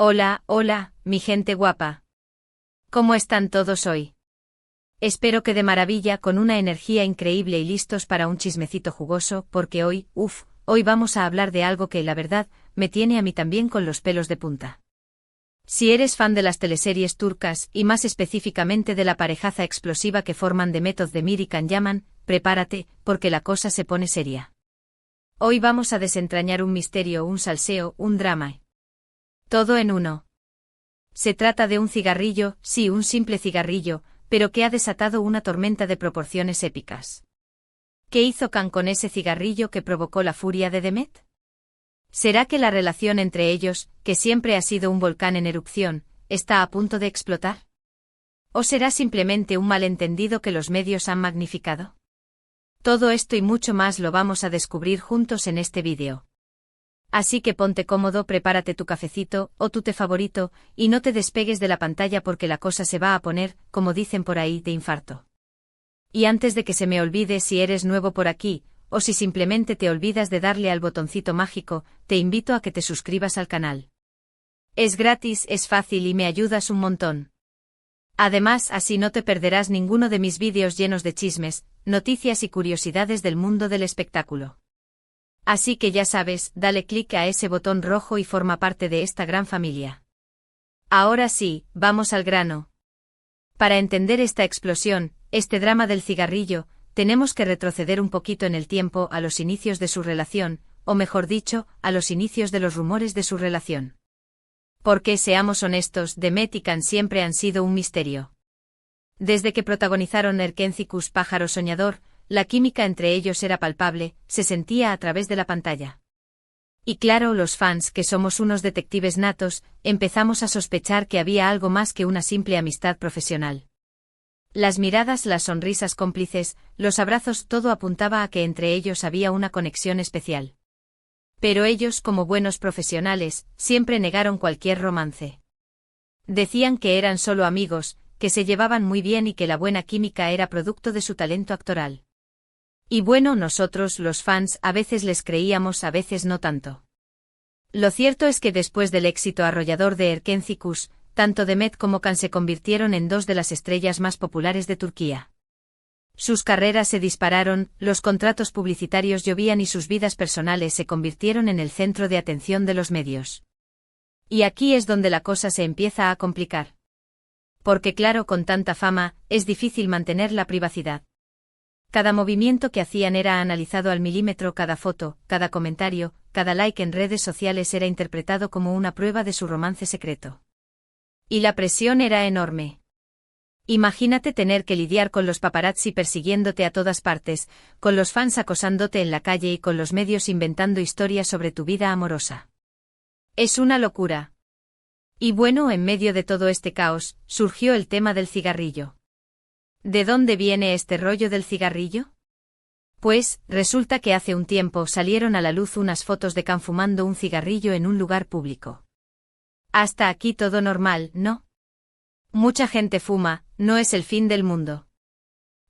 Hola, hola, mi gente guapa. ¿Cómo están todos hoy? Espero que de maravilla, con una energía increíble y listos para un chismecito jugoso, porque hoy vamos a hablar de algo que, la verdad, me tiene a mí también con los pelos de punta. Si eres fan de las teleseries turcas, y más específicamente de la parejaza explosiva que forman Demet Özdemir y Can Yaman, prepárate, porque la cosa se pone seria. Hoy vamos a desentrañar un misterio, un salseo, un drama. Todo en uno. Se trata de un cigarrillo, sí, un simple cigarrillo, pero que ha desatado una tormenta de proporciones épicas. ¿Qué hizo Can con ese cigarrillo que provocó la furia de Demet? ¿Será que la relación entre ellos, que siempre ha sido un volcán en erupción, está a punto de explotar? ¿O será simplemente un malentendido que los medios han magnificado? Todo esto y mucho más lo vamos a descubrir juntos en este vídeo. Así que ponte cómodo, prepárate tu cafecito o tu té favorito, y no te despegues de la pantalla porque la cosa se va a poner, como dicen por ahí, de infarto. Y antes de que se me olvide, si eres nuevo por aquí, o si simplemente te olvidas de darle al botoncito mágico, te invito a que te suscribas al canal. Es gratis, es fácil y me ayudas un montón. Además, así no te perderás ninguno de mis vídeos llenos de chismes, noticias y curiosidades del mundo del espectáculo. Así que ya sabes, dale clic a ese botón rojo y forma parte de esta gran familia. Ahora sí, vamos al grano. Para entender esta explosión, este drama del cigarrillo, tenemos que retroceder un poquito en el tiempo a los inicios de su relación, o mejor dicho, a los inicios de los rumores de su relación. Porque, seamos honestos, Demet y Can siempre han sido un misterio. Desde que protagonizaron Erkenzicus Pájaro Soñador, la química entre ellos era palpable, se sentía a través de la pantalla. Y claro, los fans, que somos unos detectives natos, empezamos a sospechar que había algo más que una simple amistad profesional. Las miradas, las sonrisas cómplices, los abrazos, todo apuntaba a que entre ellos había una conexión especial. Pero ellos, como buenos profesionales, siempre negaron cualquier romance. Decían que eran solo amigos, que se llevaban muy bien y que la buena química era producto de su talento actoral. Y bueno, nosotros, los fans, a veces les creíamos, a veces no tanto. Lo cierto es que después del éxito arrollador de Erkenzicus, tanto Demet como Can se convirtieron en dos de las estrellas más populares de Turquía. Sus carreras se dispararon, los contratos publicitarios llovían y sus vidas personales se convirtieron en el centro de atención de los medios. Y aquí es donde la cosa se empieza a complicar. Porque claro, con tanta fama, es difícil mantener la privacidad. Cada movimiento que hacían era analizado al milímetro, cada foto, cada comentario, cada like en redes sociales era interpretado como una prueba de su romance secreto. Y la presión era enorme. Imagínate tener que lidiar con los paparazzi persiguiéndote a todas partes, con los fans acosándote en la calle y con los medios inventando historias sobre tu vida amorosa. Es una locura. Y bueno, en medio de todo este caos, surgió el tema del cigarrillo. ¿De dónde viene este rollo del cigarrillo? Pues, resulta que hace un tiempo salieron a la luz unas fotos de Can fumando un cigarrillo en un lugar público. Hasta aquí todo normal, ¿no? Mucha gente fuma, no es el fin del mundo.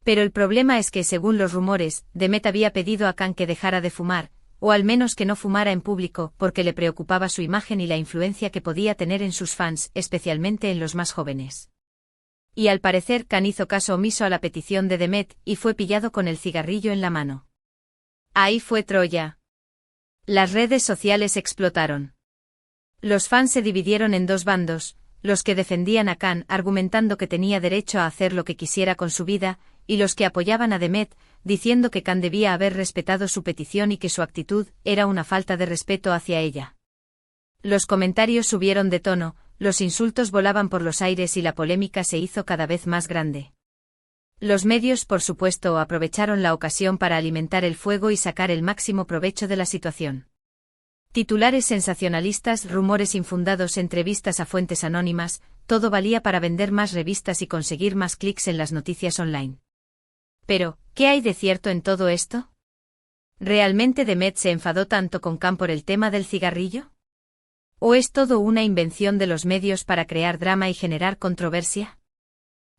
Pero el problema es que, según los rumores, Demet había pedido a Can que dejara de fumar, o al menos que no fumara en público, porque le preocupaba su imagen y la influencia que podía tener en sus fans, especialmente en los más jóvenes. Y al parecer Can hizo caso omiso a la petición de Demet, y fue pillado con el cigarrillo en la mano. Ahí fue Troya. Las redes sociales explotaron. Los fans se dividieron en dos bandos, los que defendían a Can argumentando que tenía derecho a hacer lo que quisiera con su vida, y los que apoyaban a Demet, diciendo que Can debía haber respetado su petición y que su actitud era una falta de respeto hacia ella. Los comentarios subieron de tono, los insultos volaban por los aires y la polémica se hizo cada vez más grande. Los medios, por supuesto, aprovecharon la ocasión para alimentar el fuego y sacar el máximo provecho de la situación. Titulares sensacionalistas, rumores infundados, entrevistas a fuentes anónimas, todo valía para vender más revistas y conseguir más clics en las noticias online. Pero, ¿qué hay de cierto en todo esto? ¿Realmente Demet se enfadó tanto con Can por el tema del cigarrillo? ¿O es todo una invención de los medios para crear drama y generar controversia?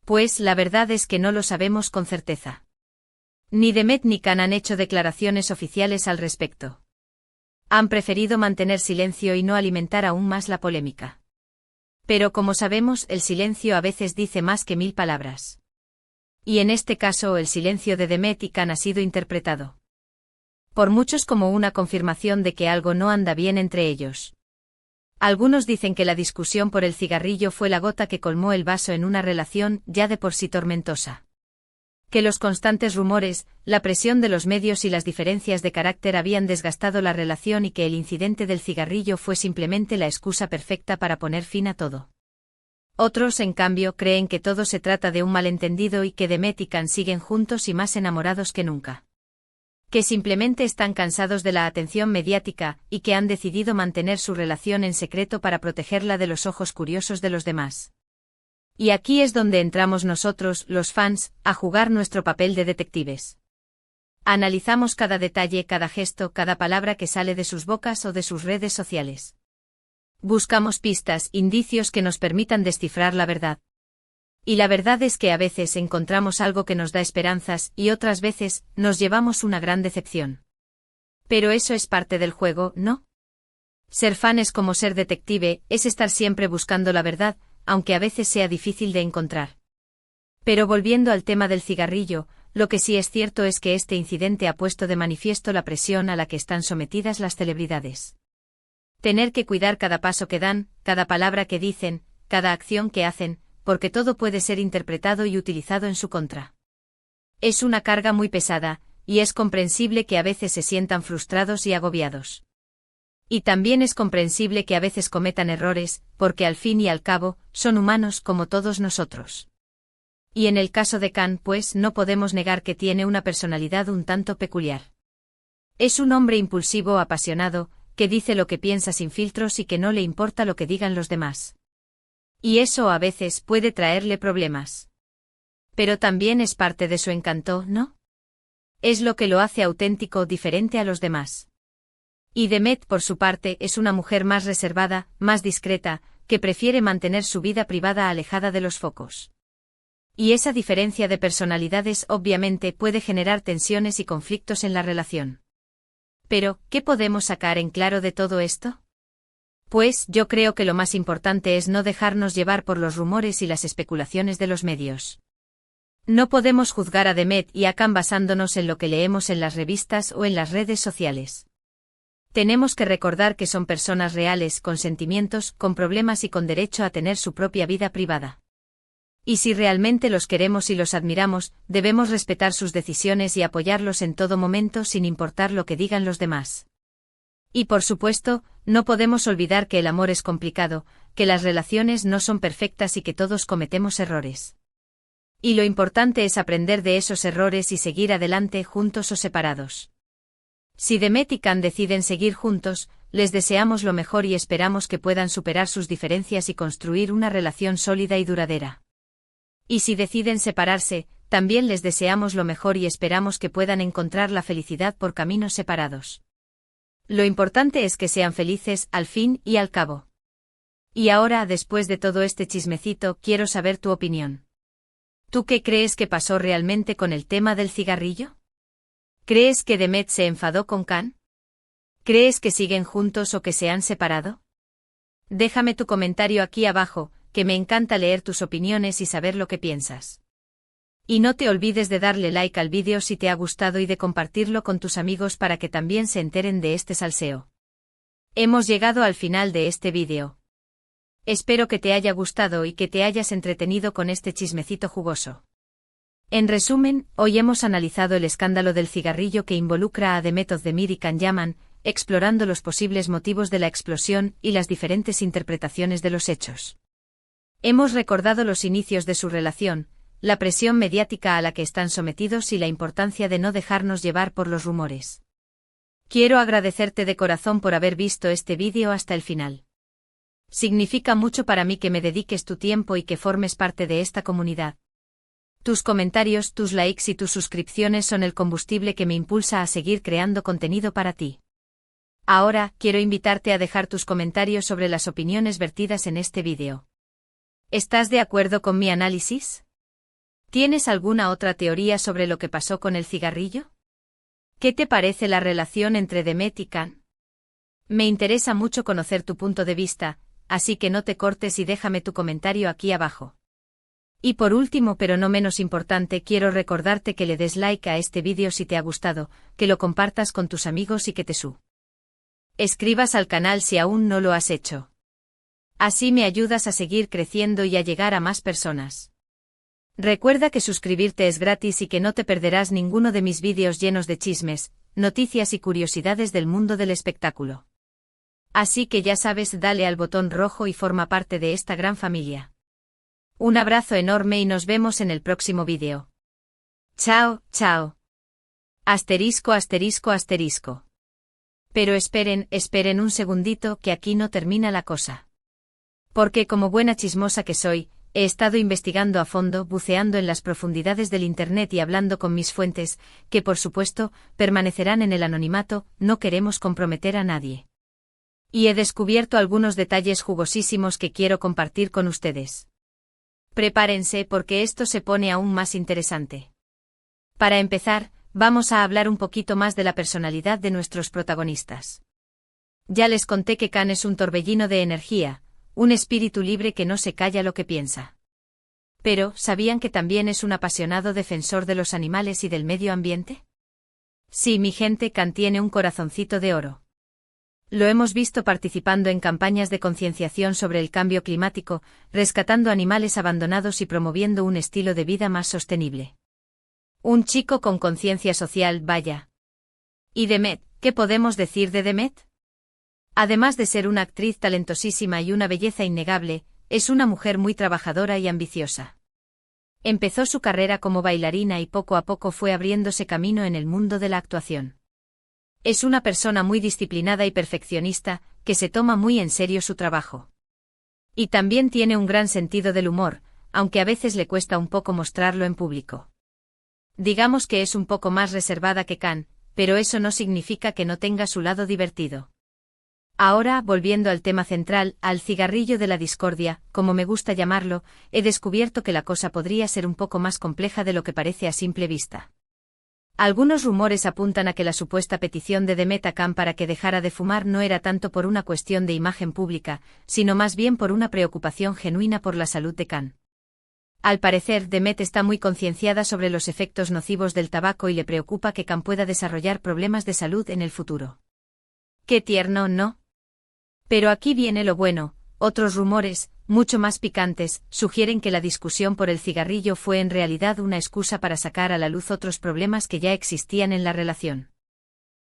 Pues la verdad es que no lo sabemos con certeza. Ni Demet ni Can han hecho declaraciones oficiales al respecto. Han preferido mantener silencio y no alimentar aún más la polémica. Pero como sabemos, el silencio a veces dice más que 1000 palabras. Y en este caso el silencio de Demet y Can ha sido interpretado por muchos como una confirmación de que algo no anda bien entre ellos. Algunos dicen que la discusión por el cigarrillo fue la gota que colmó el vaso en una relación ya de por sí tormentosa. Que los constantes rumores, la presión de los medios y las diferencias de carácter habían desgastado la relación y que el incidente del cigarrillo fue simplemente la excusa perfecta para poner fin a todo. Otros, en cambio, creen que todo se trata de un malentendido y que Demet y Can siguen juntos y más enamorados que nunca. Que simplemente están cansados de la atención mediática y que han decidido mantener su relación en secreto para protegerla de los ojos curiosos de los demás. Y aquí es donde entramos nosotros, los fans, a jugar nuestro papel de detectives. Analizamos cada detalle, cada gesto, cada palabra que sale de sus bocas o de sus redes sociales. Buscamos pistas, indicios que nos permitan descifrar la verdad. Y la verdad es que a veces encontramos algo que nos da esperanzas y otras veces nos llevamos una gran decepción. Pero eso es parte del juego, ¿no? Ser fan es como ser detective, es estar siempre buscando la verdad, aunque a veces sea difícil de encontrar. Pero volviendo al tema del cigarrillo, lo que sí es cierto es que este incidente ha puesto de manifiesto la presión a la que están sometidas las celebridades. Tener que cuidar cada paso que dan, cada palabra que dicen, cada acción que hacen, porque todo puede ser interpretado y utilizado en su contra. Es una carga muy pesada, y es comprensible que a veces se sientan frustrados y agobiados. Y también es comprensible que a veces cometan errores, porque al fin y al cabo, son humanos como todos nosotros. Y en el caso de Can, pues no podemos negar que tiene una personalidad un tanto peculiar. Es un hombre impulsivo, apasionado, que dice lo que piensa sin filtros y que no le importa lo que digan los demás. Y eso a veces puede traerle problemas. Pero también es parte de su encanto, ¿no? Es lo que lo hace auténtico, diferente a los demás. Y Demet, por su parte, es una mujer más reservada, más discreta, que prefiere mantener su vida privada alejada de los focos. Y esa diferencia de personalidades obviamente puede generar tensiones y conflictos en la relación. Pero, ¿qué podemos sacar en claro de todo esto? Pues yo creo que lo más importante es no dejarnos llevar por los rumores y las especulaciones de los medios. No podemos juzgar a Demet y a Can basándonos en lo que leemos en las revistas o en las redes sociales. Tenemos que recordar que son personas reales, con sentimientos, con problemas y con derecho a tener su propia vida privada. Y si realmente los queremos y los admiramos, debemos respetar sus decisiones y apoyarlos en todo momento sin importar lo que digan los demás. Y por supuesto, no podemos olvidar que el amor es complicado, que las relaciones no son perfectas y que todos cometemos errores. Y lo importante es aprender de esos errores y seguir adelante juntos o separados. Si Demet y Can deciden seguir juntos, les deseamos lo mejor y esperamos que puedan superar sus diferencias y construir una relación sólida y duradera. Y si deciden separarse, también les deseamos lo mejor y esperamos que puedan encontrar la felicidad por caminos separados. Lo importante es que sean felices, al fin y al cabo. Y ahora, después de todo este chismecito, quiero saber tu opinión. ¿Tú qué crees que pasó realmente con el tema del cigarrillo? ¿Crees que Demet se enfadó con Can? ¿Crees que siguen juntos o que se han separado? Déjame tu comentario aquí abajo, que me encanta leer tus opiniones y saber lo que piensas. Y no te olvides de darle like al vídeo si te ha gustado y de compartirlo con tus amigos para que también se enteren de este salseo. Hemos llegado al final de este vídeo. Espero que te haya gustado y que te hayas entretenido con este chismecito jugoso. En resumen, hoy hemos analizado el escándalo del cigarrillo que involucra a Demet Özdemir y Can Yaman, explorando los posibles motivos de la explosión y las diferentes interpretaciones de los hechos. Hemos recordado los inicios de su relación, la presión mediática a la que están sometidos y la importancia de no dejarnos llevar por los rumores. Quiero agradecerte de corazón por haber visto este vídeo hasta el final. Significa mucho para mí que me dediques tu tiempo y que formes parte de esta comunidad. Tus comentarios, tus likes y tus suscripciones son el combustible que me impulsa a seguir creando contenido para ti. Ahora, quiero invitarte a dejar tus comentarios sobre las opiniones vertidas en este vídeo. ¿Estás de acuerdo con mi análisis? ¿Tienes alguna otra teoría sobre lo que pasó con el cigarrillo? ¿Qué te parece la relación entre Demet y Can? Me interesa mucho conocer tu punto de vista, así que no te cortes y déjame tu comentario aquí abajo. Y por último pero no menos importante quiero recordarte que le des like a este vídeo si te ha gustado, que lo compartas con tus amigos y que te suscribas al canal si aún no lo has hecho. Así me ayudas a seguir creciendo y a llegar a más personas. Recuerda que suscribirte es gratis y que no te perderás ninguno de mis vídeos llenos de chismes, noticias y curiosidades del mundo del espectáculo. Así que ya sabes, dale al botón rojo y forma parte de esta gran familia. Un abrazo enorme y nos vemos en el próximo vídeo. Chao, chao. Asterisco, asterisco, asterisco. Pero esperen un segundito que aquí no termina la cosa. Porque como buena chismosa que soy, he estado investigando a fondo, buceando en las profundidades del Internet y hablando con mis fuentes, que por supuesto, permanecerán en el anonimato, no queremos comprometer a nadie. Y he descubierto algunos detalles jugosísimos que quiero compartir con ustedes. Prepárense porque esto se pone aún más interesante. Para empezar, vamos a hablar un poquito más de la personalidad de nuestros protagonistas. Ya les conté que Khan es un torbellino de energía, un espíritu libre que no se calla lo que piensa. Pero, ¿sabían que también es un apasionado defensor de los animales y del medio ambiente? Sí, mi gente, Khan tiene un corazoncito de oro. Lo hemos visto participando en campañas de concienciación sobre el cambio climático, rescatando animales abandonados y promoviendo un estilo de vida más sostenible. Un chico con conciencia social, vaya. ¿Y Demet? ¿Qué podemos decir de Demet? Además de ser una actriz talentosísima y una belleza innegable, es una mujer muy trabajadora y ambiciosa. Empezó su carrera como bailarina y poco a poco fue abriéndose camino en el mundo de la actuación. Es una persona muy disciplinada y perfeccionista, que se toma muy en serio su trabajo. Y también tiene un gran sentido del humor, aunque a veces le cuesta un poco mostrarlo en público. Digamos que es un poco más reservada que Khan, pero eso no significa que no tenga su lado divertido. Ahora, volviendo al tema central, al cigarrillo de la discordia, como me gusta llamarlo, he descubierto que la cosa podría ser un poco más compleja de lo que parece a simple vista. Algunos rumores apuntan a que la supuesta petición de Demet a Khan para que dejara de fumar no era tanto por una cuestión de imagen pública, sino más bien por una preocupación genuina por la salud de Khan. Al parecer, Demet está muy concienciada sobre los efectos nocivos del tabaco y le preocupa que Khan pueda desarrollar problemas de salud en el futuro. Qué tierno, ¿no? Pero aquí viene lo bueno. Otros rumores, mucho más picantes, sugieren que la discusión por el cigarrillo fue en realidad una excusa para sacar a la luz otros problemas que ya existían en la relación.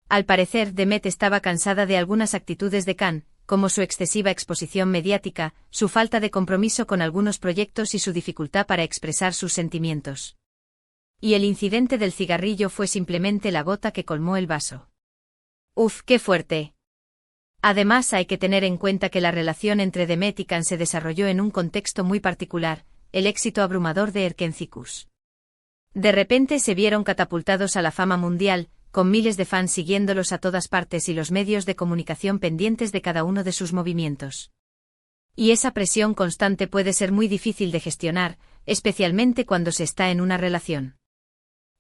Al parecer, Demet estaba cansada de algunas actitudes de Khan, como su excesiva exposición mediática, su falta de compromiso con algunos proyectos y su dificultad para expresar sus sentimientos. Y el incidente del cigarrillo fue simplemente la gota que colmó el vaso. ¡Uf, qué fuerte! Además hay que tener en cuenta que la relación entre Demet y Khan se desarrolló en un contexto muy particular, el éxito abrumador de Erkencicus. De repente se vieron catapultados a la fama mundial, con miles de fans siguiéndolos a todas partes y los medios de comunicación pendientes de cada uno de sus movimientos. Y esa presión constante puede ser muy difícil de gestionar, especialmente cuando se está en una relación.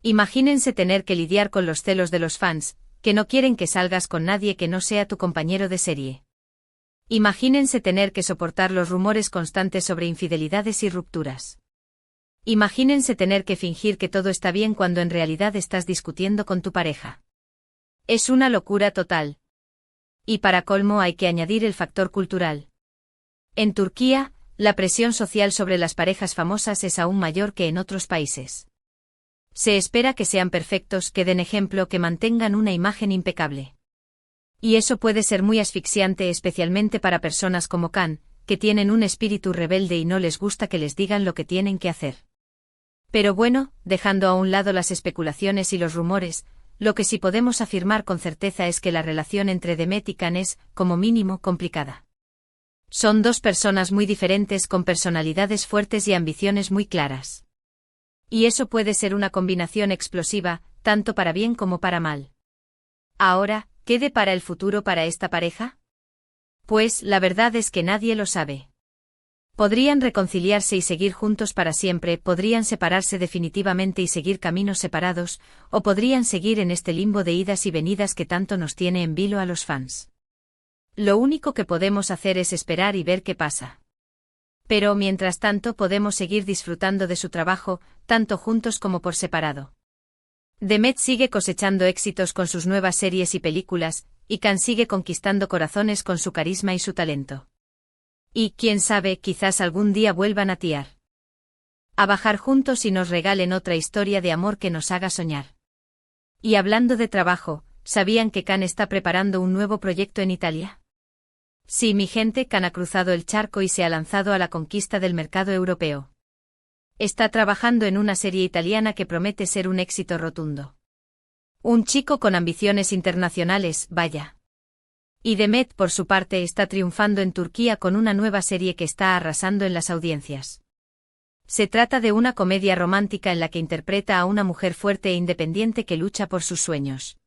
Imagínense tener que lidiar con los celos de los fans, que no quieren que salgas con nadie que no sea tu compañero de serie. Imagínense tener que soportar los rumores constantes sobre infidelidades y rupturas. Imagínense tener que fingir que todo está bien cuando en realidad estás discutiendo con tu pareja. Es una locura total. Y para colmo hay que añadir el factor cultural. En Turquía, la presión social sobre las parejas famosas es aún mayor que en otros países. Se espera que sean perfectos, que den ejemplo, que mantengan una imagen impecable. Y eso puede ser muy asfixiante, especialmente para personas como Khan, que tienen un espíritu rebelde y no les gusta que les digan lo que tienen que hacer. Pero bueno, dejando a un lado las especulaciones y los rumores, lo que sí podemos afirmar con certeza es que la relación entre Demet y Khan es, como mínimo, complicada. Son dos personas muy diferentes con personalidades fuertes y ambiciones muy claras. Y eso puede ser una combinación explosiva, tanto para bien como para mal. Ahora, ¿qué depara el futuro para esta pareja? Pues, la verdad es que nadie lo sabe. Podrían reconciliarse y seguir juntos para siempre, podrían separarse definitivamente y seguir caminos separados, o podrían seguir en este limbo de idas y venidas que tanto nos tiene en vilo a los fans. Lo único que podemos hacer es esperar y ver qué pasa. Pero mientras tanto podemos seguir disfrutando de su trabajo, tanto juntos como por separado. Demet sigue cosechando éxitos con sus nuevas series y películas, y Can sigue conquistando corazones con su carisma y su talento. Y, quién sabe, quizás algún día vuelvan a tiar. A bajar juntos y nos regalen otra historia de amor que nos haga soñar. Y hablando de trabajo, ¿sabían que Can está preparando un nuevo proyecto en Italia? Sí, mi gente, Can ha cruzado el charco y se ha lanzado a la conquista del mercado europeo. Está trabajando en una serie italiana que promete ser un éxito rotundo. Un chico con ambiciones internacionales, vaya. Y Demet, por su parte, está triunfando en Turquía con una nueva serie que está arrasando en las audiencias. Se trata de una comedia romántica en la que interpreta a una mujer fuerte e independiente que lucha por sus sueños.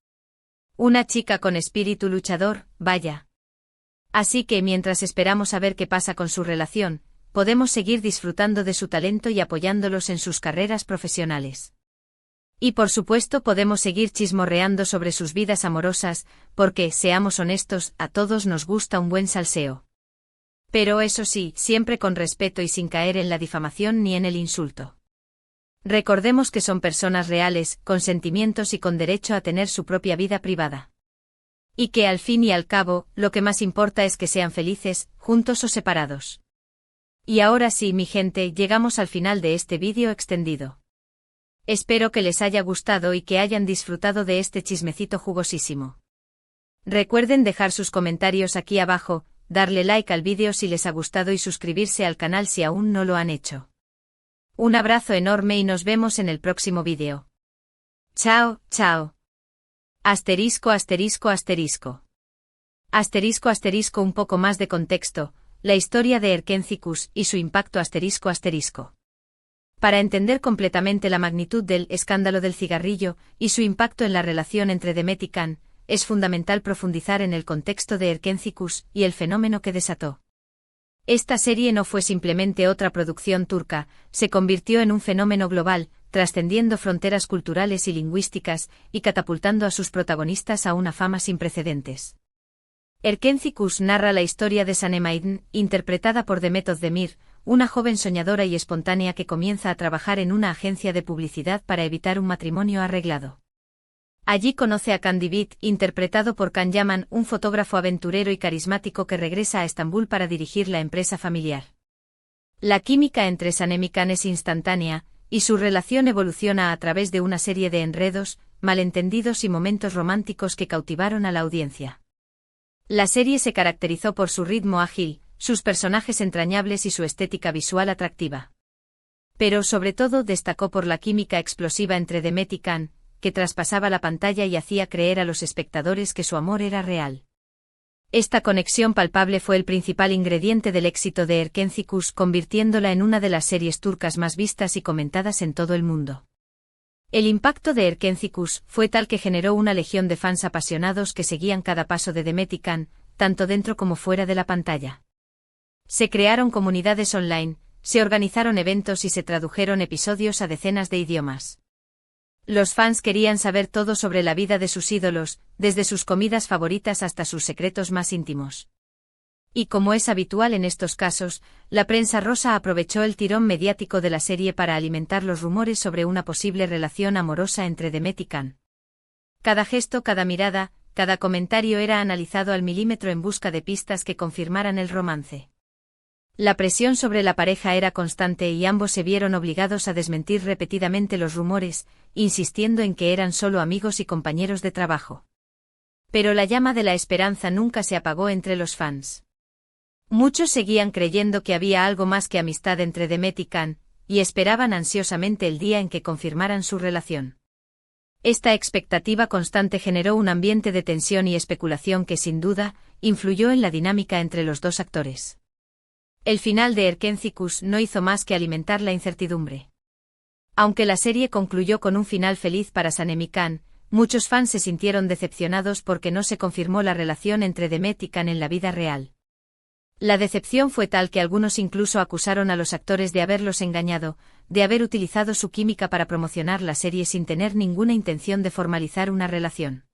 Una chica con espíritu luchador, vaya. Así que mientras esperamos a ver qué pasa con su relación, podemos seguir disfrutando de su talento y apoyándolos en sus carreras profesionales. Y por supuesto podemos seguir chismorreando sobre sus vidas amorosas, porque, seamos honestos, a todos nos gusta un buen salseo. Pero eso sí, siempre con respeto y sin caer en la difamación ni en el insulto. Recordemos que son personas reales, con sentimientos y con derecho a tener su propia vida privada. Y que al fin y al cabo, lo que más importa es que sean felices, juntos o separados. Y ahora sí, mi gente, llegamos al final de este vídeo extendido. Espero que les haya gustado y que hayan disfrutado de este chismecito jugosísimo. Recuerden dejar sus comentarios aquí abajo, darle like al vídeo si les ha gustado y suscribirse al canal si aún no lo han hecho. Un abrazo enorme y nos vemos en el próximo vídeo. Chao, chao. Asterisco, asterisco, asterisco. Asterisco, asterisco, un poco más de contexto. La historia de Erkenci-Kuş y su impacto asterisco asterisco. Para entender completamente la magnitud del escándalo del cigarrillo y su impacto en la relación entre Demet y Can, es fundamental profundizar en el contexto de Erkenci-Kuş y el fenómeno que desató. Esta serie no fue simplemente otra producción turca, se convirtió en un fenómeno global, trascendiendo fronteras culturales y lingüísticas, y catapultando a sus protagonistas a una fama sin precedentes. Erkenci-Kuş narra la historia de Sanem Aydın, interpretada por Demet Özdemir, una joven soñadora y espontánea que comienza a trabajar en una agencia de publicidad para evitar un matrimonio arreglado. Allí conoce a Can Divit, interpretado por Can Yaman, un fotógrafo aventurero y carismático que regresa a Estambul para dirigir la empresa familiar. La química entre Sanem y Can es instantánea, y su relación evoluciona a través de una serie de enredos, malentendidos y momentos románticos que cautivaron a la audiencia. La serie se caracterizó por su ritmo ágil, sus personajes entrañables y su estética visual atractiva. Pero sobre todo destacó por la química explosiva entre Demet y Can, que traspasaba la pantalla y hacía creer a los espectadores que su amor era real. Esta conexión palpable fue el principal ingrediente del éxito de Erkenci-Kuş, convirtiéndola en una de las series turcas más vistas y comentadas en todo el mundo. El impacto de Erkenci-Kuş fue tal que generó una legión de fans apasionados que seguían cada paso de Demet y Can, tanto dentro como fuera de la pantalla. Se crearon comunidades online, se organizaron eventos y se tradujeron episodios a decenas de idiomas. Los fans querían saber todo sobre la vida de sus ídolos, desde sus comidas favoritas hasta sus secretos más íntimos. Y como es habitual en estos casos, la prensa rosa aprovechó el tirón mediático de la serie para alimentar los rumores sobre una posible relación amorosa entre Demet y Can. Cada gesto, cada mirada, cada comentario era analizado al milímetro en busca de pistas que confirmaran el romance. La presión sobre la pareja era constante y ambos se vieron obligados a desmentir repetidamente los rumores, insistiendo en que eran solo amigos y compañeros de trabajo. Pero la llama de la esperanza nunca se apagó entre los fans. Muchos seguían creyendo que había algo más que amistad entre Demet y Can, y esperaban ansiosamente el día en que confirmaran su relación. Esta expectativa constante generó un ambiente de tensión y especulación que sin duda, influyó en la dinámica entre los dos actores. El final de Erkenci-Kuş no hizo más que alimentar la incertidumbre. Aunque la serie concluyó con un final feliz para Sanem y Can, muchos fans se sintieron decepcionados porque no se confirmó la relación entre Demet y Can en la vida real. La decepción fue tal que algunos incluso acusaron a los actores de haberlos engañado, de haber utilizado su química para promocionar la serie sin tener ninguna intención de formalizar una relación.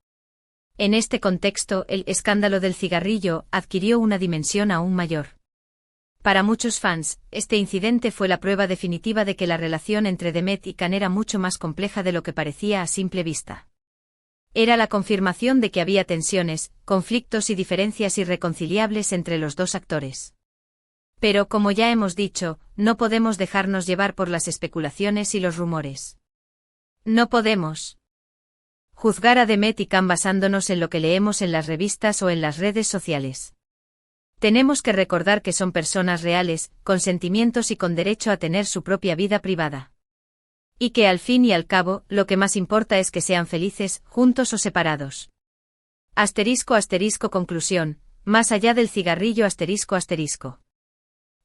En este contexto, el escándalo del cigarrillo adquirió una dimensión aún mayor. Para muchos fans, este incidente fue la prueba definitiva de que la relación entre Demet y Can era mucho más compleja de lo que parecía a simple vista. Era la confirmación de que había tensiones, conflictos y diferencias irreconciliables entre los dos actores. Pero, como ya hemos dicho, no podemos dejarnos llevar por las especulaciones y los rumores. No podemos juzgar a Demet y Can basándonos en lo que leemos en las revistas o en las redes sociales. Tenemos que recordar que son personas reales, con sentimientos y con derecho a tener su propia vida privada. Y que al fin y al cabo, lo que más importa es que sean felices, juntos o separados. Conclusión, más allá del cigarrillo ***.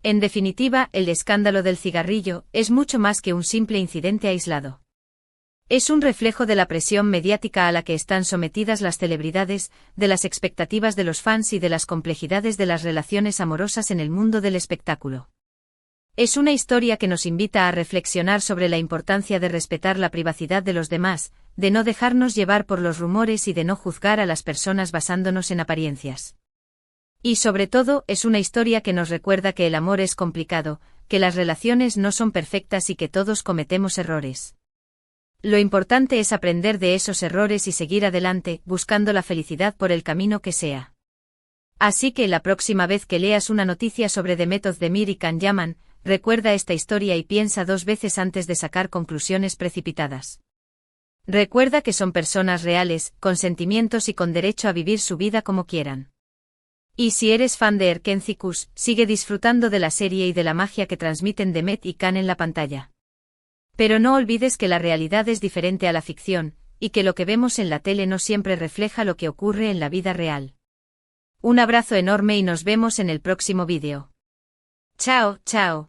En definitiva, el escándalo del cigarrillo es mucho más que un simple incidente aislado. Es un reflejo de la presión mediática a la que están sometidas las celebridades, de las expectativas de los fans y de las complejidades de las relaciones amorosas en el mundo del espectáculo. Es una historia que nos invita a reflexionar sobre la importancia de respetar la privacidad de los demás, de no dejarnos llevar por los rumores y de no juzgar a las personas basándonos en apariencias. Y sobre todo, es una historia que nos recuerda que el amor es complicado, que las relaciones no son perfectas y que todos cometemos errores. Lo importante es aprender de esos errores y seguir adelante, buscando la felicidad por el camino que sea. Así que la próxima vez que leas una noticia sobre Demet Özdemir y Can Yaman, recuerda esta historia y piensa 2 veces antes de sacar conclusiones precipitadas. Recuerda que son personas reales, con sentimientos y con derecho a vivir su vida como quieran. Y si eres fan de Erken Cikus, sigue disfrutando de la serie y de la magia que transmiten Demet y Can en la pantalla. Pero no olvides que la realidad es diferente a la ficción, y que lo que vemos en la tele no siempre refleja lo que ocurre en la vida real. Un abrazo enorme y nos vemos en el próximo vídeo. Chao, chao.